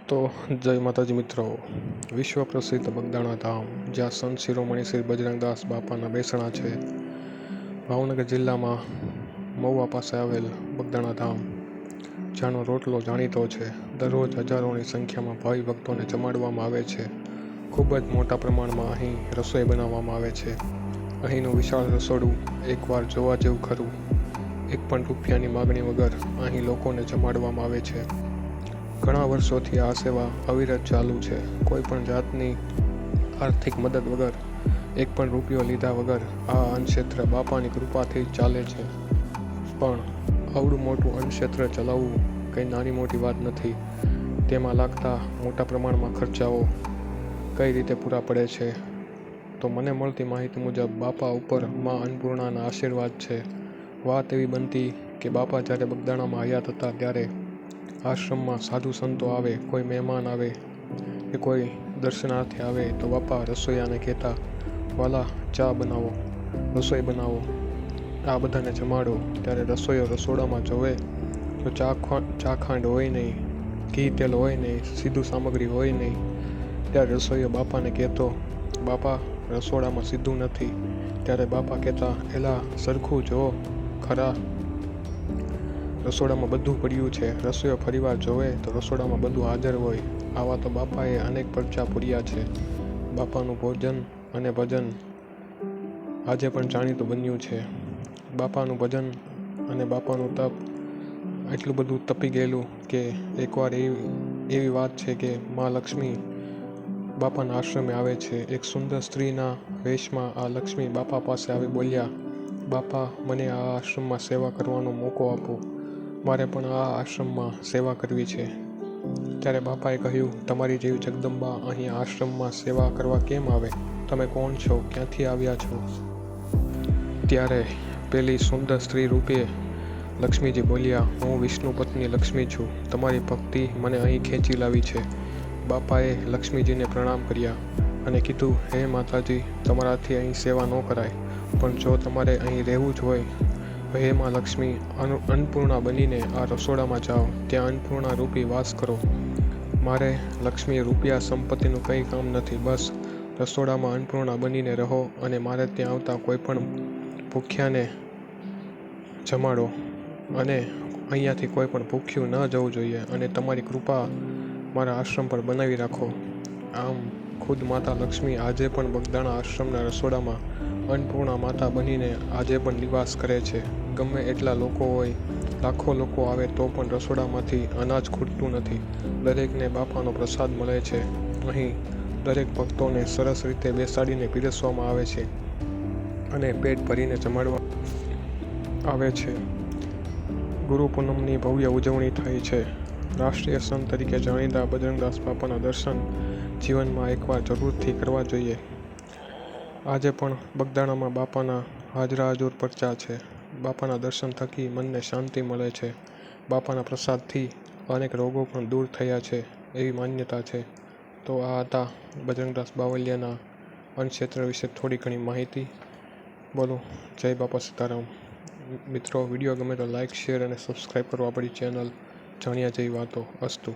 તો જય માતાજી મિત્રો, વિશ્વ પ્રસિદ્ધ બગદાણા ધામ, જ્યાં સંત શિરોમણી શ્રી બજરંગદાસ બાપાના બેસણા છે. ભાવનગર જિલ્લામાં મહુવા પાસે આવેલ બગદાણા ધામ, જ્યાંનો રોટલો જાણીતો છે. દરરોજ હજારોની સંખ્યામાં ભાવિ ભક્તોને જમાડવામાં આવે છે. ખૂબ જ મોટા પ્રમાણમાં અહીં રસોઈ બનાવવામાં આવે છે. અહીંનું વિશાળ રસોડું એકવાર જોવા જેવું ખરું. એક પણ રૂપિયાની માગણી વગર અહીં લોકોને જમાડવામાં આવે છે. ઘણા વર્ષોથી આ સેવા અવિરત ચાલુ છે. કોઈ પણ જાતની આર્થિક મદદ વગર, એક પણ રૂપિયો લીધા વગર આ અન્નક્ષેત્ર બાપાની કૃપાથી ચાલે છે. પણ આવડું મોટું અન્નક્ષેત્ર ચલાવવું કંઈ નાની મોટી વાત નથી. તેમાં લાગતા મોટા પ્રમાણમાં ખર્ચાઓ કઈ રીતે પૂરા પડે છે, તો મને મળતી માહિતી મુજબ બાપા ઉપર માં અન્નપૂર્ણાના આશીર્વાદ છે. વાત એવી બનતી કે બાપા જ્યારે બગદાણામાં હયાત હતા ત્યારે આશ્રમમાં સાધુ સંતો આવે, કોઈ મહેમાન આવે કે કોઈ દર્શનાર્થે આવે તો બાપા રસોઈયાને કહેતા, વાલા ચા બનાવો, રસોઈ બનાવો, આ બધાને જમાડો. ત્યારે રસોઈયો રસોડામાં જોવે તો ચા ખાંડ હોય નહીં, ઘી તેલ હોય નહીં, સીધું સામગ્રી હોય નહીં. ત્યારે રસોઈયો બાપાને કહેતો, બાપા રસોડામાં સીધું નથી. ત્યારે બાપા કહેતા, એલા સરખું જો ખરા, રસોડામાં બધું પડ્યું છે. રસોઈયો ફરીવાર જોવે તો રસોડામાં બધું હાજર હોય. આવા તો બાપાએ અનેક પરચા પૂર્યા છે. બાપાનું ભોજન અને ભજન આજે પણ જાણીતું બન્યું છે. બાપાનું ભજન અને બાપાનું તપ એટલું બધું તપી ગયેલું કે એકવાર એવી વાત છે કે માં લક્ષ્મી બાપાના આશ્રમે આવે છે. એક સુંદર સ્ત્રીના વેશમાં આ લક્ષ્મી બાપા પાસે આવી બોલ્યા, બાપા મને આ આશ્રમમાં સેવા કરવાનો મોકો આપો, મારે પણ આ આશ્રમમાં સેવા કરવી છે. ત્યારે બાપાએ કહ્યું, તમારી જેવી જગદંબા અહીં આશ્રમમાં સેવા કરવા કેમ આવે? તમે કોણ છો? ક્યાંથી આવ્યા છો? ત્યારે પેલી સુંદર સ્ત્રી રૂપે લક્ષ્મીજી બોલ્યા, હું વિષ્ણુ પત્ની લક્ષ્મી છું. તમારી ભક્તિ મને અહીં ખેંચી લાવી છે. બાપાએ લક્ષ્મીજીને પ્રણામ કર્યા અને કીધું, હે માતાજી, તમારાથી અહીં સેવા ન કરાય, પણ જો તમારે અહીં રહેવું જ હોય, હે માં લક્ષ્મી, અન્નપૂર્ણા બનીને આ રસોડામાં જાઓ, ત્યાં અન્નપૂર્ણા રૂપી વાસ કરો. મારે લક્ષ્મી રૂપિયા સંપત્તિનું કંઈ કામ નથી. બસ રસોડામાં અન્નપૂર્ણા બનીને રહો અને મારે ત્યાં આવતા કોઈ પણ ભૂખ્યાને જમાડો અને અહીંયાથી કોઈ પણ ભૂખ્યું ન જવું જોઈએ અને તમારી કૃપા મારા આશ્રમ પર બનાવી રાખો. આમ ખુદ માતા લક્ષ્મી આજે પણ બગદાણા આશ્રમના રસોડામાં અન્નપૂર્ણા માતા બનીને આજે પણ નિવાસ કરે છે. ગમે એટલા લોકો હોય, લાખો લોકો આવે તો પણ રસોડામાંથી અનાજ ખૂટતું નથી. દરેકને બાપાનો પ્રસાદ મળે છે. અહીં દરેક ભક્તોને સરસ રીતે બેસાડીને પીરસવામાં આવે છે અને પેટ ભરીને જમાડવા આવે છે. ગુરુ પૂનમની ભવ્ય ઉજવણી થાય છે. રાષ્ટ્રીય સંત તરીકે જાણીતા બજરંગદાસ બાપાના દર્શન જીવનમાં એકવાર જરૂરથી કરવા જોઈએ. આજે પણ બગદાણામાં બાપાના હાજરા હજુર પરચા છે. બાપાના દર્શન થકી મનને શાંતિ મળે છે. બાપાના પ્રસાદથી અનેક રોગો પણ દૂર થયા છે એવી માન્યતા છે. તો આ હતા બજરંગદાસ બાવળિયાના અન્નક્ષેત્ર વિશે થોડી ઘણી માહિતી. બોલો જય બાપા સીતારામ. મિત્રો, વિડીયો ગમે તો લાઇક, શેર અને સબસ્ક્રાઈબ કરો આપણી ચેનલ જાણ્યા જેવી વાતો. અસ્તુ.